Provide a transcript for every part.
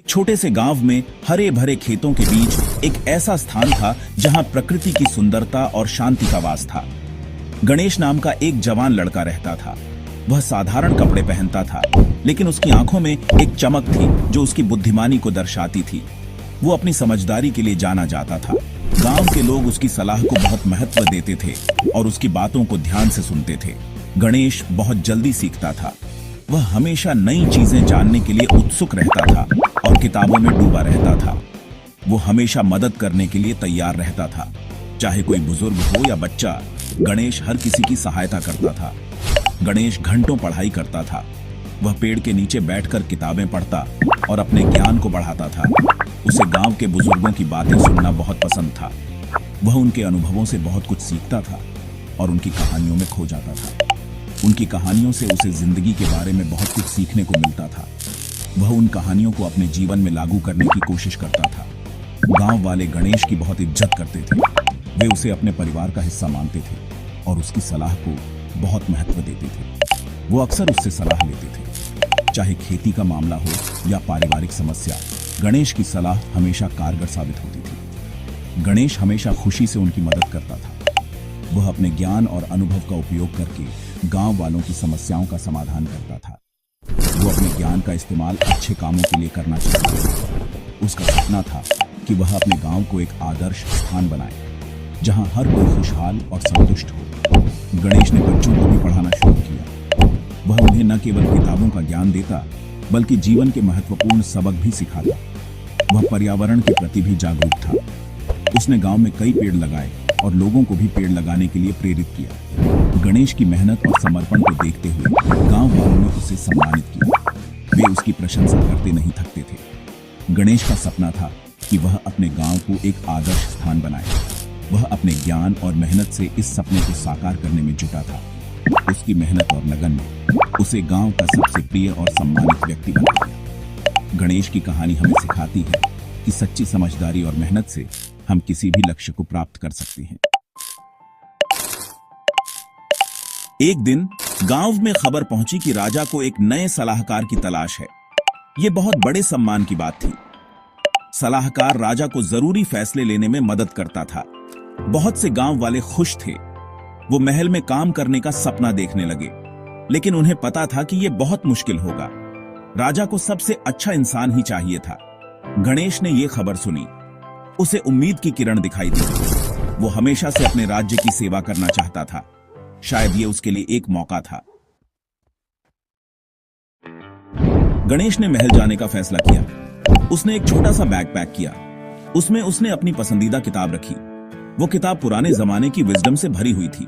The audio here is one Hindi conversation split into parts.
छोटे से गांव में हरे भरे खेतों के बीच एक ऐसा स्थान था जहां प्रकृति की सुंदरता और शांति का वास था। गणेश नाम का एक जवान लड़का रहता था। वह साधारण कपड़े पहनता था, लेकिन उसकी आंखों में एक चमक थी जो उसकी बुद्धिमानी को दर्शाती थी। वो अपनी समझदारी के लिए जाना जाता था। गांव के लोग उसकी सलाह को बहुत महत्व देते थे और उसकी बातों को ध्यान से सुनते थे। गणेश बहुत जल्दी सीखता था। वह हमेशा नई चीजें जानने के लिए उत्सुक रहता था और किताबों में डूबा रहता था। वो हमेशा मदद करने के लिए तैयार रहता था। चाहे कोई बुजुर्ग हो या बच्चा, गणेश हर किसी की सहायता करता था। गणेश घंटों पढ़ाई करता था। वह पेड़ के नीचे बैठकर किताबें पढ़ता और अपने ज्ञान को बढ़ाता था। उसे गांव के बुजुर्गों की बातें सुनना बहुत पसंद था। वह उनके अनुभवों से बहुत कुछ सीखता था और उनकी कहानियों में खो जाता था। उनकी कहानियों से उसे जिंदगी के बारे में बहुत कुछ सीखने को मिलता था। वह उन कहानियों को अपने जीवन में लागू करने की कोशिश करता था। गांव वाले गणेश की बहुत इज्जत करते थे। वे उसे अपने परिवार का हिस्सा मानते थे और उसकी सलाह को बहुत महत्व देते थे। वो अक्सर उससे सलाह लेते थे, चाहे खेती का मामला हो या पारिवारिक समस्या। गणेश की सलाह हमेशा कारगर साबित होती थी। गणेश हमेशा खुशी से उनकी मदद करता था। वह अपने ज्ञान और अनुभव का उपयोग करके गांव वालों की समस्याओं का समाधान करता था। वो अपने ज्ञान का इस्तेमाल अच्छे कामों के लिए करना चाहता था। उसका सपना था कि वह अपने गांव को एक आदर्श स्थान बनाए, जहां हर कोई खुशहाल और संतुष्ट हो। गणेश ने बच्चों को भी पढ़ाना शुरू किया। वह उन्हें न केवल किताबों का ज्ञान देता, बल्कि जीवन के महत्वपूर्ण सबक भी सिखाता। वह पर्यावरण के प्रति भी जागरूक था। उसने गांव में कई पेड़ लगाए और लोगों को भी पेड़ लगाने के लिए प्रेरित किया। गणेश की मेहनत और समर्पण को देखते हुए गांव वालों ने उसे सम्मानित किया। वे उसकी प्रशंसा करते नहीं थकते थे। गणेश का सपना था कि वह अपने गांव को एक आदर्श स्थान बनाए। वह अपने ज्ञान और मेहनत से इस सपने को साकार करने में जुटा था। उसकी मेहनत और लगन ने उसे गांव का सबसे प्रिय और सम्मानित व्यक्ति बना दिया। गणेश की कहानी हमें सिखाती है कि सच्ची समझदारी और मेहनत से हम किसी भी लक्ष्य को प्राप्त कर सकते हैं। एक दिन गांव में खबर पहुंची कि राजा को एक नए सलाहकार की तलाश है। यह बहुत बड़े सम्मान की बात थी। सलाहकार राजा को जरूरी फैसले लेने में मदद करता था। बहुत से गांव वाले खुश थे। वो महल में काम करने का सपना देखने लगे, लेकिन उन्हें पता था कि यह बहुत मुश्किल होगा। राजा को सबसे अच्छा इंसान ही चाहिए था। गणेश ने यह खबर सुनी। उसे उम्मीद की किरण दिखाई दी। वो हमेशा से अपने राज्य की सेवा करना चाहता था। शायद ये उसके लिए एक मौका था। गणेश ने महल जाने का फैसला किया। उसने एक छोटा सा बैग पैक किया। उसमें उसने अपनी पसंदीदा किताब रखी। वो किताब पुराने जमाने की विजडम से भरी हुई थी।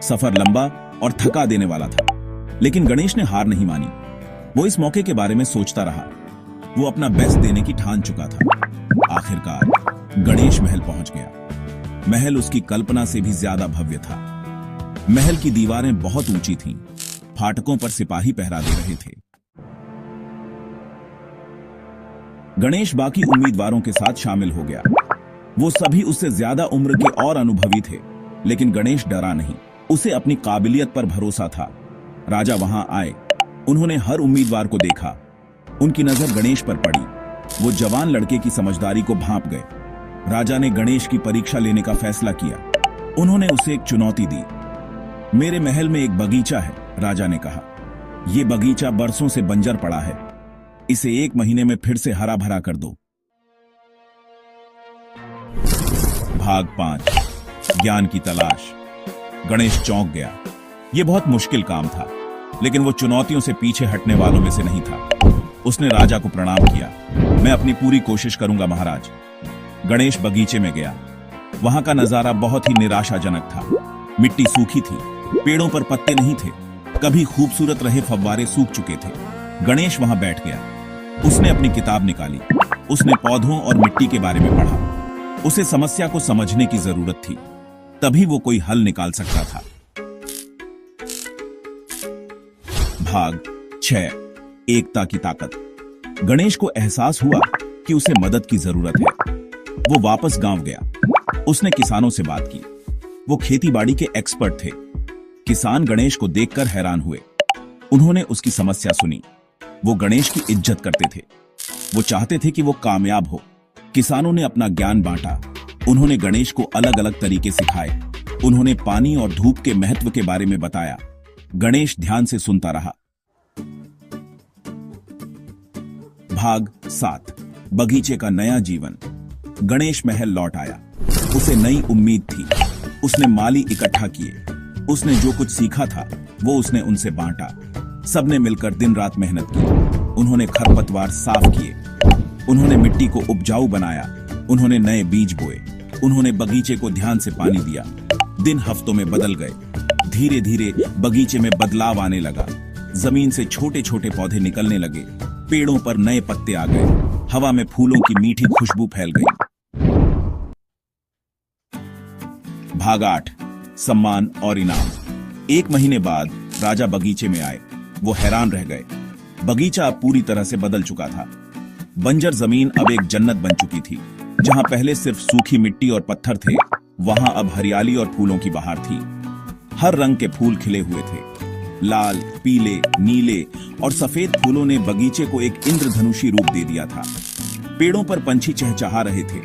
सफर लंबा और थका देने वाला था, लेकिन गणेश ने हार नहीं मानी। वो इस मौके के बारे में सोचता रहा। वो अपना बेस्ट देने की ठान चुका था। आखिरकार गणेश महल पहुंच गया। महल उसकी कल्पना से भी ज्यादा भव्य था। महल की दीवारें बहुत ऊंची थीं। फाटकों पर सिपाही पहरा दे रहे थे। गणेश बाकी उम्मीदवारों के साथ शामिल हो गया। वो सभी उससे ज्यादा उम्र के और अनुभवी थे, लेकिन गणेश डरा नहीं। उसे अपनी काबिलियत पर भरोसा था। राजा वहां आए। उन्होंने हर उम्मीदवार को देखा। उनकी नजर गणेश पर पड़ी। वो जवान लड़के की समझदारी को भांप गए। राजा ने गणेश की परीक्षा लेने का फैसला किया। उन्होंने उसे एक चुनौती दी। मेरे महल में एक बगीचा है, राजा ने कहा। यह बगीचा बरसों से बंजर पड़ा है। इसे 1 महीने में फिर से हरा भरा कर दो। भाग 5, ज्ञान की तलाश। गणेश चौंक गया। यह बहुत मुश्किल काम था, लेकिन वो चुनौतियों से पीछे हटने वालों में से नहीं था। उसने राजा को प्रणाम किया। मैं अपनी पूरी कोशिश करूंगा महाराज। गणेश बगीचे में गया। वहां का नजारा बहुत ही निराशाजनक था। मिट्टी सूखी थी, पेड़ों पर पत्ते नहीं थे। कभी खूबसूरत रहे फव्वारे सूख चुके थे। गणेश वहां बैठ गया। उसने अपनी किताब निकाली। उसने पौधों और मिट्टी के बारे में पढ़ा। उसे समस्या को समझने की जरूरत थी, तभी वो कोई हल निकाल सकता था। भाग 6, एकता की ताकत। गणेश को एहसास हुआ कि उसे मदद की जरूरत है। वो वापस गांव गया। उसने किसानों से बात की। वो खेतीबाड़ी के एक्सपर्ट थे। किसान गणेश को देखकर हैरान हुए। उन्होंने उसकी समस्या सुनी। वो गणेश की इज्जत करते थे। वो चाहते थे कि वो कामयाब हो। किसानों ने अपना ज्ञान बांटा। उन्होंने गणेश को अलग अलग तरीके सिखाए। उन्होंने पानी और धूप के महत्व के बारे में बताया। गणेश ध्यान से सुनता रहा। भाग 7, बगीचे का नया जीवन। गणेश महल लौट आया। उसे नई उम्मीद थी। उसने माली इकट्ठा किए। उसने जो कुछ सीखा था वो उसने उनसे बांटा। सबने मिलकर दिन रात मेहनत की। उन्होंने खरपतवार साफ किए। उन्होंने मिट्टी को उपजाऊ बनाया। उन्होंने नए बीज बोए। उन्होंने बगीचे को ध्यान से पानी दिया। दिन हफ्तों में बदल गए। धीरे धीरे बगीचे में बदलाव आने लगा। जमीन से छोटे छोटे पौधे निकलने लगे। पेड़ों पर नए पत्ते आ गए। हवा में फूलों की मीठी खुशबू फैल गई। भाग 8, सम्मान और इनाम। 1 महीने बाद राजा बगीचे में आए। वो हैरान रह गए। बगीचा अब पूरी तरह से बदल चुका था। बंजर जमीन अब एक जन्नत बन चुकी थी। जहां पहले सिर्फ सूखी मिट्टी और पत्थर थे, वहां अब हरियाली और फूलों की बहार थी। हर रंग के फूल खिले हुए थे। लाल, पीले, नीले और सफेद फूलों ने बगीचे को एक इंद्रधनुषी रूप दे दिया था। पेड़ों पर पंछी चहचहा रहे थे।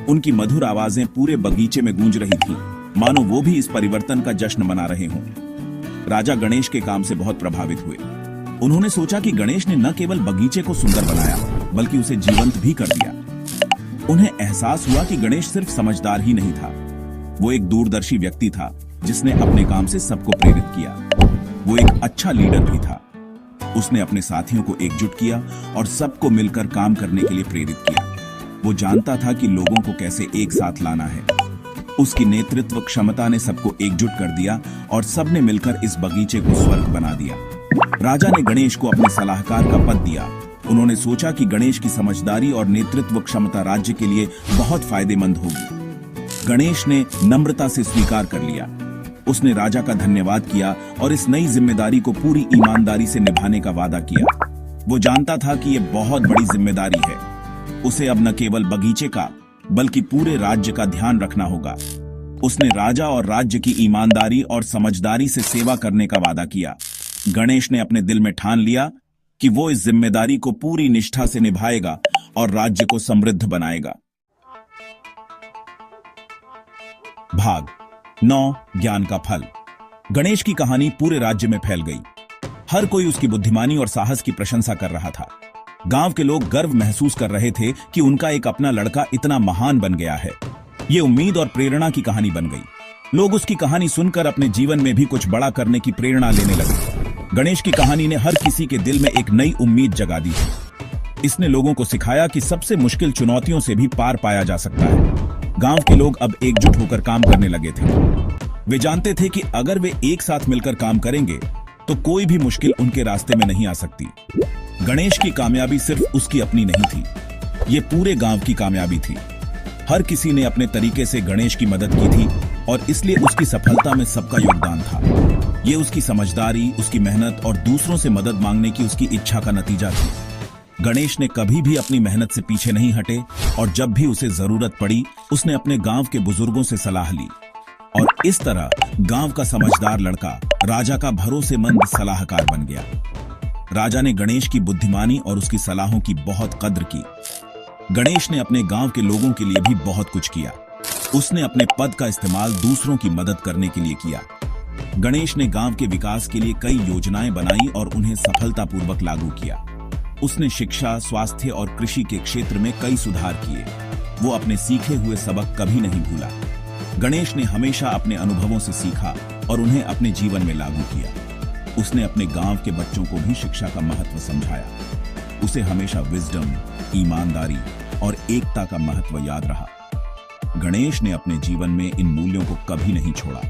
उनकी मधुर आवाजें पूरे बगीचे में गूंज रही थीं, मानो वो भी इस परिवर्तन का जश्न मना रहे हों। राजा गणेश के काम से बहुत प्रभावित हुए। उन्होंने सोचा कि गणेश ने न केवल बगीचे को सुंदर बनाया, बल्कि उसे जीवंत भी कर दिया। उन्हें एहसास हुआ कि गणेश सिर्फ समझदार ही नहीं था, वो एक दूरदर्शी व्यक्ति था जिसने अपने काम से सबको प्रेरित किया। वो एक अच्छा लीडर भी था। उसने अपने साथियों को एकजुट किया और सबको मिलकर काम करने के लिए प्रेरित किया। वो जानता था कि लोगों को कैसे एक साथ लाना है। उसकी नेतृत्व क्षमता ने सबको एकजुट कर दिया और सबने मिलकर इस बगीचे को स्वर्ग बना दिया। राजा ने गणेश को अपने सलाहकार का पद दिया। उन्होंने सोचा कि गणेश की समझदारी और नेतृत्व क्षमता राज्य के लिए बहुत फायदेमंद होगी। गणेश ने नम्रता से स्वीकार कर लिया। उसने राजा का धन्यवाद किया और इस नई जिम्मेदारी को पूरी ईमानदारी से निभाने का वादा किया। वो जानता था कि यह बहुत बड़ी जिम्मेदारी है। उसे अब न केवल बगीचे का बल्कि पूरे राज्य का ध्यान रखना होगा। उसने राजा और राज्य की ईमानदारी और समझदारी से सेवा करने का वादा किया। गणेश ने अपने दिल में ठान लिया कि वो इस जिम्मेदारी को पूरी निष्ठा से निभाएगा और राज्य को समृद्ध बनाएगा। भाग 9, ज्ञान का फल। गणेश की कहानी पूरे राज्य में फैल गई। हर कोई उसकी बुद्धिमानी और साहस की प्रशंसा कर रहा था। गांव के लोग गर्व महसूस कर रहे थे कि उनका एक अपना लड़का इतना महान बन गया है। ये उम्मीद और प्रेरणा की कहानी बन गई। लोग उसकी कहानी सुनकर अपने जीवन में भी कुछ बड़ा करने की प्रेरणा लेने लगे। गणेश की कहानी ने हर किसी के दिल में एक नई उम्मीद जगा दी। इसने लोगों को सिखाया कि सबसे मुश्किल चुनौतियों से भी पार पाया जा सकता है। गांव के लोग अब एकजुट होकर काम करने लगे थे। वे जानते थे कि अगर वे एक साथ मिलकर काम करेंगे तो कोई भी मुश्किल उनके रास्ते में नहीं आ सकती। गणेश की कामयाबी सिर्फ उसकी अपनी नहीं थी, ये पूरे गांव की कामयाबी थी। हर किसी ने अपने तरीके से गणेश की मदद की थी और इसलिए उसकी सफलता में सबका योगदान था। ये उसकी समझदारी, उसकी मेहनत और दूसरों से मदद मांगने की उसकी इच्छा का नतीजा थी। गणेश ने कभी भी अपनी मेहनत से पीछे नहीं हटे और जब भी उसे जरूरत पड़ी उसने अपने गांव के बुजुर्गों से सलाह ली और इस तरह गांव का समझदार लड़का राजा का भरोसेमंद सलाहकार बन गया। राजा ने गणेश की बुद्धिमानी और उसकी सलाहों की बहुत कद्र की। गणेश ने अपने गांव के लोगों के लिए भी बहुत कुछ किया। उसने अपने पद का इस्तेमाल दूसरों की मदद करने के लिए किया। गणेश ने गांव के विकास के लिए कई योजनाएं बनाई और उन्हें सफलतापूर्वक लागू किया। उसने शिक्षा, स्वास्थ्य और कृषि के क्षेत्र में कई सुधार किए। वो अपने सीखे हुए सबक कभी नहीं भूला। गणेश ने हमेशा अपने अनुभवों से सीखा और उन्हें अपने जीवन में लागू किया। उसने अपने गांव के बच्चों को भी शिक्षा का महत्व समझाया। उसे हमेशा विजडम, ईमानदारी और एकता का महत्व याद रहा। गणेश ने अपने जीवन में इन मूल्यों को कभी नहीं छोड़ा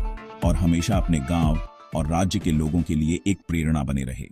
और हमेशा अपने गांव और राज्य के लोगों के लिए एक प्रेरणा बने रहे।